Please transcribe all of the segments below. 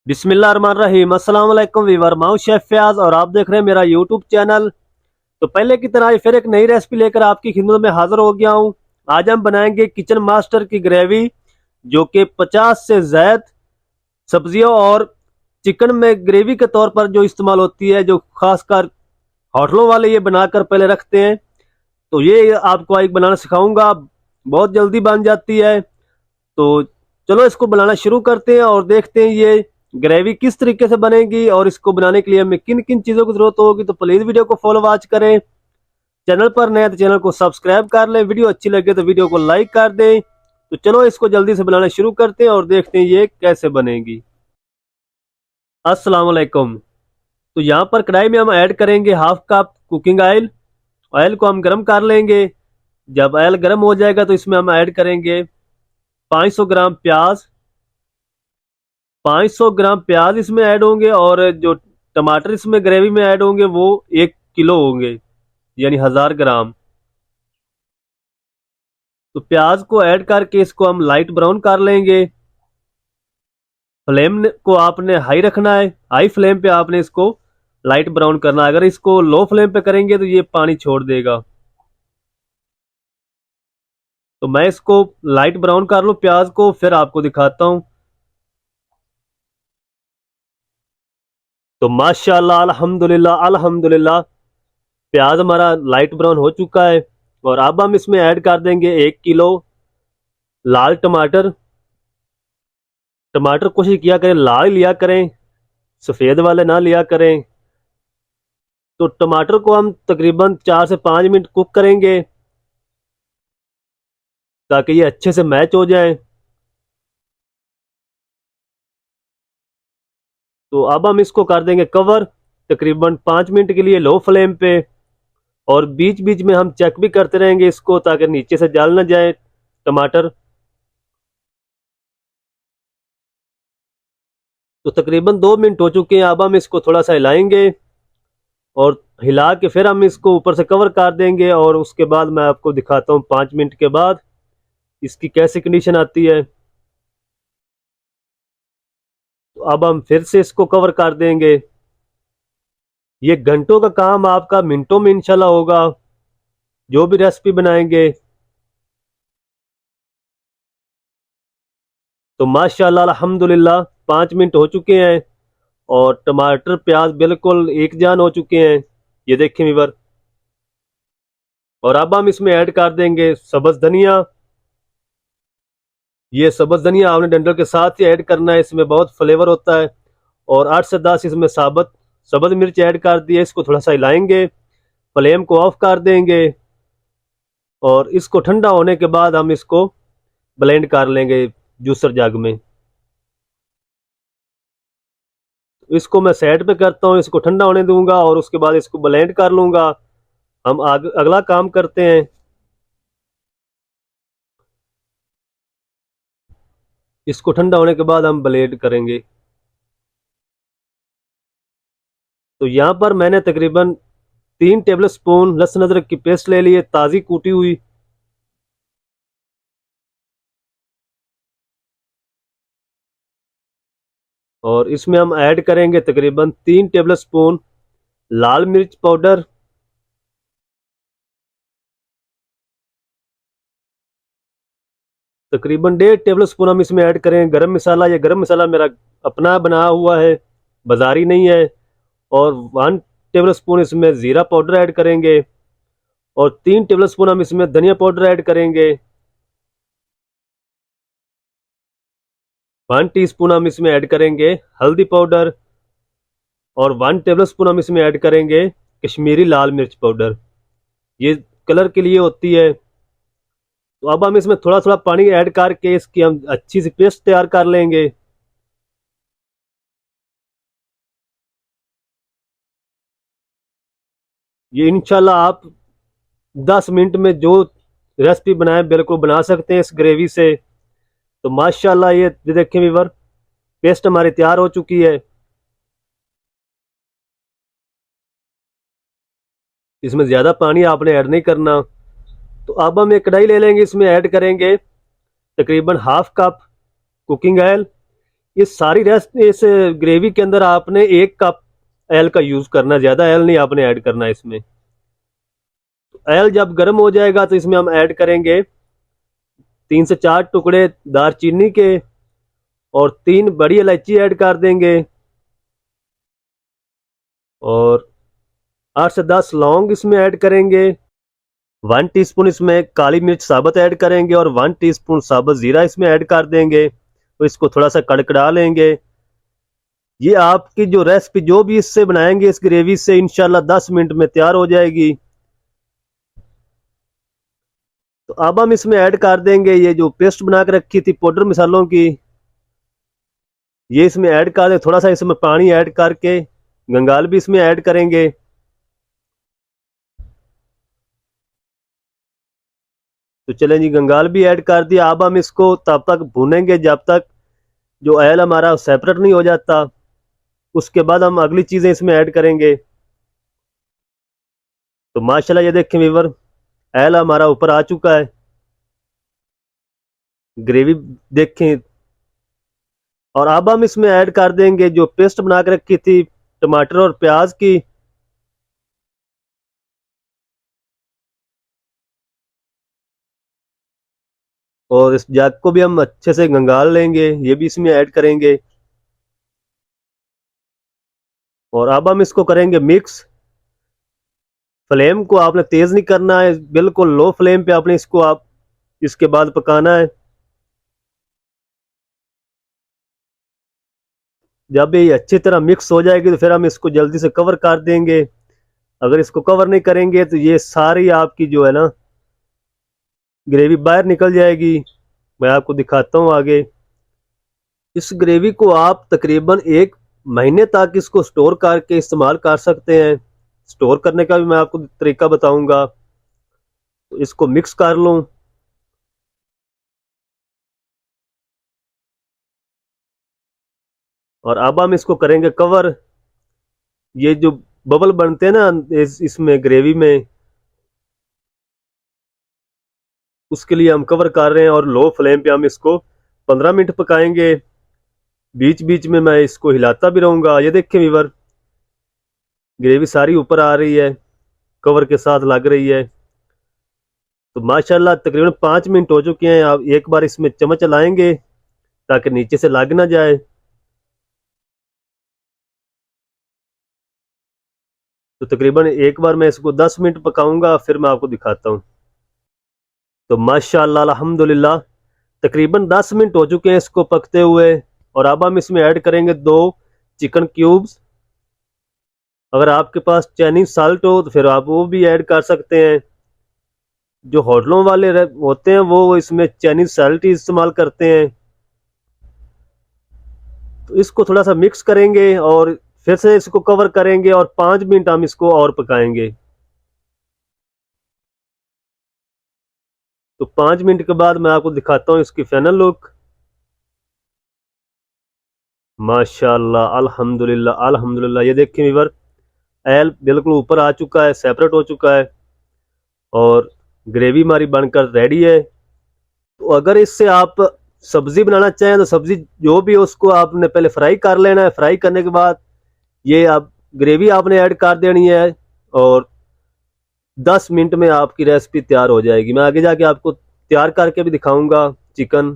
बिस्मिल्लाहिर्रहमानिर्रहीम। अस्सलाम वालेकुम वीवर, मैं हूं शेफ फयाज और आप देख रहे हैं मेरा यूट्यूब चैनल। तो पहले की तरह फिर एक नई रेसिपी लेकर आपकी खिदमत में हाजिर हो गया हूं। आज हम बनाएंगे किचन मास्टर की ग्रेवी, जो कि 50 से ज्यादा सब्जियों और चिकन में ग्रेवी के तौर पर जो इस्तेमाल होती है, जो खासकर होटलों वाले ये बनाकर पहले रखते हैं। तो ये आपको एक बनाना सिखाऊंगा, बहुत जल्दी बन जाती है। तो चलो इसको बनाना शुरू करते हैं और देखते हैं ये ग्रेवी किस तरीके से बनेगी और इसको बनाने के लिए हमें किन किन चीज़ों की जरूरत होगी। तो प्लीज़ वीडियो को फॉलो वॉच करें, चैनल पर नए तो चैनल को सब्सक्राइब कर लें, वीडियो अच्छी लगे तो वीडियो को लाइक कर दें। तो चलो इसको जल्दी से बनाना शुरू करते हैं और देखते हैं ये कैसे बनेगी। अस्सलाम वालेकुम। तो यहाँ पर कढ़ाई में हम ऐड करेंगे half cup cooking oil. Oil को हम गर्म कर लेंगे। जब ऑयल गर्म हो जाएगा तो इसमें हम ऐड करेंगे 500 ग्राम प्याज। 500 ग्राम प्याज इसमें ऐड होंगे और जो टमाटर इसमें ग्रेवी में ऐड होंगे वो 1 किलो होंगे, यानी 1000 ग्राम। तो प्याज को ऐड करके इसको हम लाइट ब्राउन कर लेंगे। फ्लेम को आपने हाई रखना है, हाई फ्लेम पे आपने इसको लाइट ब्राउन करना है। अगर इसको लो फ्लेम पे करेंगे तो ये पानी छोड़ देगा। तो मैं इसको लाइट ब्राउन कर लूं प्याज को, फिर आपको दिखाता हूं। तो माशाल्लाह, अल्हम्दुलिल्लाह अल्हम्दुलिल्लाह, प्याज हमारा लाइट ब्राउन हो चुका है। और अब हम इसमें ऐड कर देंगे 1 किलो लाल टमाटर। टमाटर कोशिश किया करें लाल लिया करें, सफ़ेद वाले ना लिया करें। तो टमाटर को हम तकरीबन 4 से 5 मिनट कुक करेंगे ताकि ये अच्छे से मैच हो जाए। तो अब हम इसको कर देंगे कवर तकरीबन 5 मिनट के लिए लो फ्लेम पे। और बीच बीच में हम चेक भी करते रहेंगे इसको ताकि नीचे से जल ना जाए टमाटर। तो तकरीबन 2 मिनट हो चुके हैं। अब हम इसको थोड़ा सा हिलाएंगे और हिला के फिर हम इसको ऊपर से कवर कर देंगे। और उसके बाद मैं आपको दिखाता हूँ 5 मिनट के बाद इसकी कैसी कंडीशन आती है। तो अब हम फिर से इसको कवर कर देंगे। ये घंटों का काम आपका मिनटों में इंशाल्लाह होगा, जो भी रेसिपी बनाएंगे। तो माशाल्लाह अल्हम्दुलिल्लाह 5 मिनट हो चुके हैं और टमाटर प्याज बिल्कुल एक जान हो चुके हैं, ये देखें वीवर। और अब हम इसमें ऐड कर देंगे सब्ज धनिया। ये सब्ज धनिया आपने डंडल के साथ ही ऐड करना है, इसमें बहुत फ्लेवर होता है। और 8 से 10 इसमें साबुत सब्ज मिर्च ऐड कर दिए। इसको थोड़ा सा हिलाएंगे, फ्लेम को ऑफ कर देंगे और इसको ठंडा होने के बाद हम इसको ब्लेंड कर लेंगे जूसर जग में। इसको मैं साइड पे करता हूँ, इसको ठंडा होने दूंगा और उसके बाद इसको ब्लेंड कर लूंगा। हम अगला काम करते हैं। इसको ठंडा होने के बाद हम ब्लेंड करेंगे। तो यहाँ पर मैंने तकरीबन 3 टेबल स्पून लहसुन अदरक की पेस्ट ले ली है, ताज़ी कूटी हुई। और इसमें हम ऐड करेंगे तकरीबन 3 टेबल स्पून लाल मिर्च पाउडर। तकरीबन 1.5 टेबल स्पून हम इसमें ऐड करेंगे गरम मसाला। ये गरम मसाला मेरा अपना बना हुआ है, बाजारी नहीं है। और 1 टेबल स्पून इसमें ज़ीरा पाउडर ऐड करेंगे और 3 टेबल स्पून हम इसमें धनिया पाउडर ऐड करेंगे। 1 टीस्पून हम इसमें ऐड करेंगे हल्दी पाउडर और 1 टेबल स्पून हम इसमें ऐड करेंगे कश्मीरी लाल मिर्च पाउडर, ये कलर के लिए होती है। तो अब हम इसमें थोड़ा थोड़ा पानी ऐड करके इसकी हम अच्छी सी पेस्ट तैयार कर लेंगे। ये इंशाल्लाह आप 10 मिनट में जो रेसिपी बनाए बिल्कुल बना सकते हैं इस ग्रेवी से। तो माशाल्लाह ये देखें वीवर, पेस्ट हमारी तैयार हो चुकी है। इसमें ज़्यादा पानी आपने ऐड नहीं करना। तो अब हम एक कढ़ाई ले लेंगे, इसमें ऐड करेंगे तकरीबन हाफ कप कुकिंग ऑयल। ये सारी रेस्ट इस ग्रेवी के अंदर आपने 1 कप ऑयल का यूज करना, ज्यादा ऑयल नहीं आपने ऐड करना इसमें। ऑयल जब गर्म हो जाएगा तो इसमें हम ऐड करेंगे 3 से 4 टुकड़े दालचीनी के और 3 बड़ी इलायची ऐड कर देंगे और 8 से 10 लौंग इसमें ऐड करेंगे। 1 टीस्पून इसमें काली मिर्च साबुत ऐड करेंगे और 1 टीस्पून साबुत जीरा इसमें ऐड कर देंगे। तो इसको थोड़ा सा कड़कड़ा लेंगे। ये आपकी जो रेसिपी जो भी इससे बनाएंगे इस ग्रेवी से इंशाल्लाह 10 मिनट में तैयार हो जाएगी। तो अब हम इसमें ऐड कर देंगे ये जो पेस्ट बना के रखी थी पाउडर मसालों की, ये इसमें ऐड कर दे। थोड़ा सा इसमें पानी ऐड करके गंगाल भी इसमें ऐड करेंगे। तो चलें जी, गंगाल भी ऐड कर दिया। अब हम इसको तब तक भूनेंगे जब तक जो ऑयल हमारा सेपरेट नहीं हो जाता। उसके बाद हम अगली चीजें इसमें ऐड करेंगे। तो माशाल्लाह ये देखें व्यूअर, ऑयल हमारा ऊपर आ चुका है। ग्रेवी देखें। और अब हम इसमें ऐड कर देंगे जो पेस्ट बना के रखी थी टमाटर और प्याज की। और इस जग को भी हम अच्छे से गंगाल लेंगे, ये भी इसमें ऐड करेंगे। और अब हम इसको करेंगे मिक्स। फ्लेम को आपने तेज नहीं करना है, बिल्कुल लो फ्लेम पे आपने इसको आप इसके बाद पकाना है। जब ये अच्छी तरह मिक्स हो जाएगी तो फिर हम इसको जल्दी से कवर कर देंगे। अगर इसको कवर नहीं करेंगे तो ये सारी आपकी जो है ना ग्रेवी बाहर निकल जाएगी। मैं आपको दिखाता हूँ आगे। इस ग्रेवी को आप तकरीबन 1 महीने तक इसको स्टोर करके इस्तेमाल कर सकते हैं। स्टोर करने का भी मैं आपको तरीका बताऊंगा। तो इसको मिक्स कर लूं। और अब हम इसको करेंगे कवर। ये जो बबल बनते हैं ना इसमें ग्रेवी में, उसके लिए हम कवर कर रहे हैं और लो फ्लेम पे हम इसको 15 मिनट पकाएंगे। बीच बीच में मैं इसको हिलाता भी रहूंगा। ये देखें व्यूअर, ग्रेवी सारी ऊपर आ रही है, कवर के साथ लग रही है। तो माशाल्लाह तकरीबन 5 मिनट हो चुके हैं। आप एक बार इसमें चम्मच लाएंगे ताकि नीचे से लग ना जाए। तो तकरीबन एक बार मैं इसको 10 मिनट पकाऊंगा, फिर मैं आपको दिखाता हूँ। तो माशाल्लाह अल्हम्दुलिल्लाह तकरीबन 10 मिनट हो चुके हैं इसको पकते हुए। और अब हम इसमें ऐड करेंगे 2 चिकन क्यूब्स। अगर आपके पास चाइनीज साल्ट हो तो फिर आप वो भी ऐड कर सकते हैं। जो होटलों वाले होते हैं वो इसमें चाइनीज साल्ट ही इस्तेमाल करते हैं। तो इसको थोड़ा सा मिक्स करेंगे और फिर से इसको कवर करेंगे और 5 मिनट हम इसको और पकाएंगे। तो 5 मिनट के बाद मैं आपको दिखाता हूँ इसकी फाइनल लुक। माशाल्लाह अल्हम्दुलिल्लाह अल्हम्दुलिल्लाह। ये देखिए व्यूअर, ऑयल बिल्कुल ऊपर आ चुका है, सेपरेट हो चुका है और ग्रेवी हमारी बनकर रेडी है। तो अगर इससे आप सब्जी बनाना चाहें तो सब्जी जो भी है उसको आपने पहले फ्राई कर लेना है। फ्राई करने के बाद ये आप ग्रेवी आपने ऐड कर देनी है और 10 मिनट में आपकी रेसिपी तैयार हो जाएगी। मैं आगे जाके आपको तैयार करके भी दिखाऊंगा चिकन।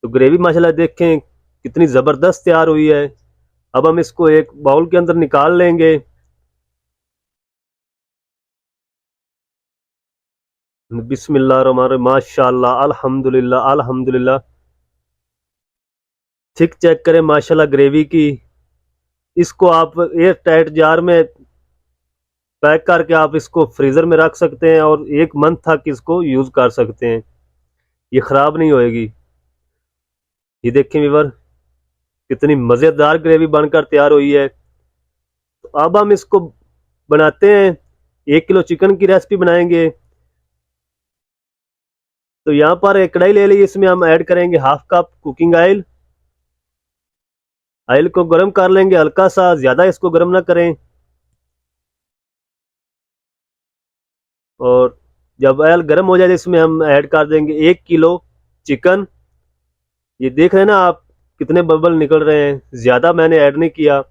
तो ग्रेवी माशाल्लाह देखें कितनी ज़बरदस्त तैयार हुई है। अब हम इसको एक बाउल के अंदर निकाल लेंगे। बिस्मिल्लाह रहमान रहीम। माशाल्लाह अल्हम्दुलिल्लाह अल्हम्दुलिल्लाह। थिक चेक करें माशाल्लाह ग्रेवी की। इसको आप एयर टाइट जार में पैक करके आप इसको फ्रीजर में रख सकते हैं और 1 मंथ तक इसको यूज कर सकते हैं, ये खराब नहीं होएगी। ये देखें व्यूअर, कितनी मजेदार ग्रेवी बनकर तैयार हुई है। तो अब हम इसको बनाते हैं। 1 किलो चिकन की रेसिपी बनाएंगे। तो यहाँ पर एक कढ़ाई ले ली, इसमें हम ऐड करेंगे 1/2 कप कुकिंग ऑयल। ऑयल को गर्म कर लेंगे हल्का सा, ज्यादा इसको गर्म ना करें। और जब ऑयल गर्म हो जाए इसमें हम ऐड कर देंगे 1 किलो चिकन। ये देख रहे हैं ना आप, कितने बबल निकल रहे हैं, ज़्यादा मैंने ऐड नहीं किया।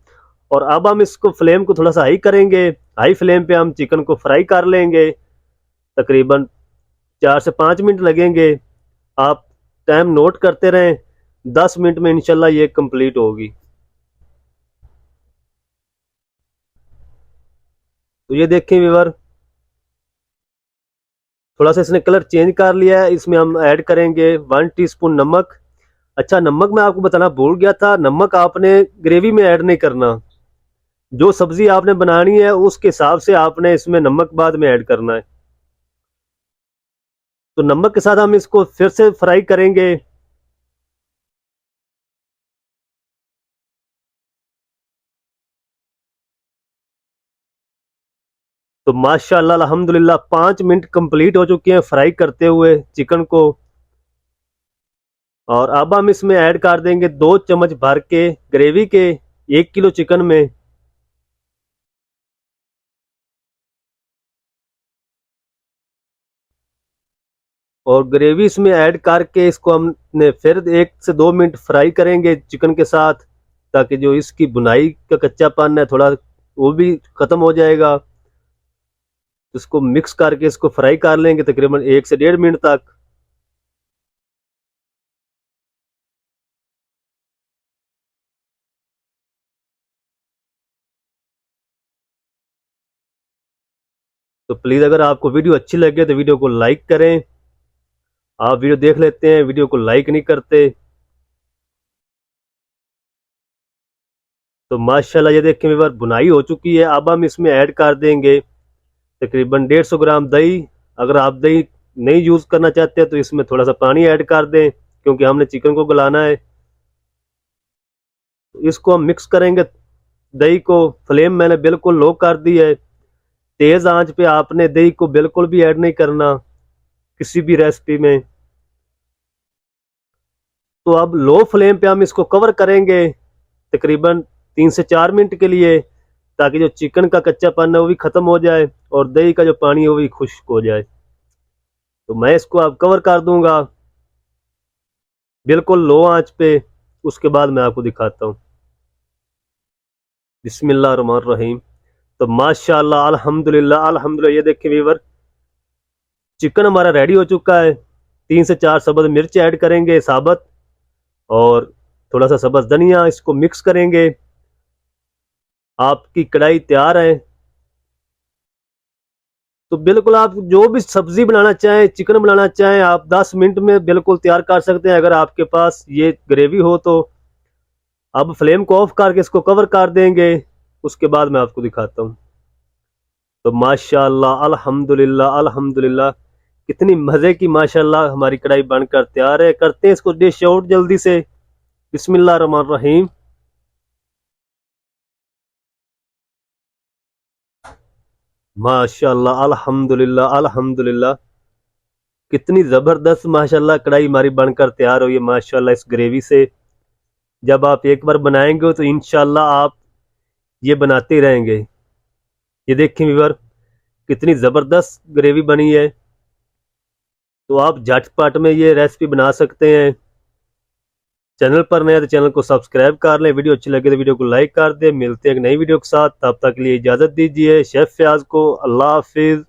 और अब हम इसको फ्लेम को थोड़ा सा हाई करेंगे। हाई फ्लेम पे हम चिकन को फ्राई कर लेंगे। तकरीबन 4 से 5 मिनट लगेंगे। आप टाइम नोट करते रहें, 10 मिनट में इंशाल्लाह ये कंप्लीट होगी। तो ये देखें व्यूअर, थोड़ा सा इसने कलर चेंज कर लिया है। इसमें हम ऐड करेंगे 1 टीस्पून नमक। अच्छा, नमक मैं आपको बताना भूल गया था, नमक आपने ग्रेवी में ऐड नहीं करना। जो सब्जी आपने बनानी है उसके हिसाब से आपने इसमें नमक बाद में ऐड करना है। तो नमक के साथ हम इसको फिर से फ्राई करेंगे। तो माशाल्लाह अल्हम्दुलिल्लाह 5 मिनट कंप्लीट हो चुके हैं फ्राई करते हुए चिकन को। और अब हम इसमें ऐड कर देंगे 2 चम्मच भर के ग्रेवी के 1 किलो चिकन में। और ग्रेवी इसमें ऐड करके इसको हमने फिर 1 से 2 मिनट फ्राई करेंगे चिकन के साथ, ताकि जो इसकी बुनाई का कच्चापन है थोड़ा वो भी ख़त्म हो जाएगा। इसको मिक्स करके इसको फ्राई कर लेंगे तकरीबन 1 से 1.5 मिनट तक। तो प्लीज़ अगर आपको वीडियो अच्छी लगे तो वीडियो को लाइक करें। आप वीडियो देख लेते हैं, वीडियो को लाइक नहीं करते। तो माशाल्लाह ये देखें व्यूअर, बुनाई हो चुकी है। अब हम इसमें ऐड कर देंगे तकरीबन 150 ग्राम दही। अगर आप दही नहीं यूज़ करना चाहते तो इसमें थोड़ा सा पानी ऐड कर दें, क्योंकि हमने चिकन को गलाना है। तो इसको हम मिक्स करेंगे। दही को फ्लेम मैंने बिल्कुल लो कर दी है। तेज़ आंच पे आपने दही को बिल्कुल भी ऐड नहीं करना किसी भी रेसिपी में। तो अब लो फ्लेम पे हम इसको कवर करेंगे तकरीबन 3 से 4 मिनट के लिए, ताकि जो चिकन का कच्चापन है वो भी ख़त्म हो जाए और दही का जो पानी है वो भी खुश्क हो जाए। तो मैं इसको अब कवर कर दूंगा बिल्कुल लो आंच पे। उसके बाद मैं आपको दिखाता हूँ। बिस्मिल्लाहिर्रहमानिर्रहीम। तो माशाल्लाह अल्हम्दुलिल्लाह अल्हम्दुलिल्लाह, ये देखिए व्यूअर, चिकन हमारा रेडी हो चुका है। 3 से 4 सब्ज़ मिर्च ऐड करेंगे साबुत, और थोड़ा सा सब्ज़ धनिया, इसको मिक्स करेंगे। आपकी कढ़ाई तैयार है। तो बिल्कुल आप जो भी सब्जी बनाना चाहें, चिकन बनाना चाहें, आप 10 मिनट में बिल्कुल तैयार कर सकते हैं अगर आपके पास ये ग्रेवी हो तो। अब फ्लेम को ऑफ करके इसको कवर कर देंगे। उसके बाद मैं आपको दिखाता हूँ। तो माशाल्लाह अल्हम्दुलिल्लाह अल्हम्दुलिल्लाह, कितनी मज़े की माशाल्लाह हमारी कढ़ाई बनकर तैयार है। करते हैं इसको डिश आउट जल्दी से। बिस्मिल्लाह रहमान रहीम। माशाल्लाह अल्हम्दुलिल्लाह अल्हम्दुलिल्लाह, कितनी ज़बरदस्त माशाल्लाह कढ़ाई हमारी बनकर तैयार हुई है माशाल्लाह इस ग्रेवी से। जब आप एक बार बनाएंगे तो इंशाल्लाह आप ये बनाते ही रहेंगे। ये देखें व्यूअर, कितनी ज़बरदस्त ग्रेवी बनी है। तो आप झटपट में ये रेसिपी बना सकते हैं। चैनल पर नए तो चैनल को सब्सक्राइब कर लें। वीडियो अच्छी लगे तो वीडियो को लाइक कर दें। मिलते हैं एक नई वीडियो के साथ, तब तक के लिए इजाज़त दीजिए। शेफ फयाज को अल्लाह हाफिज़।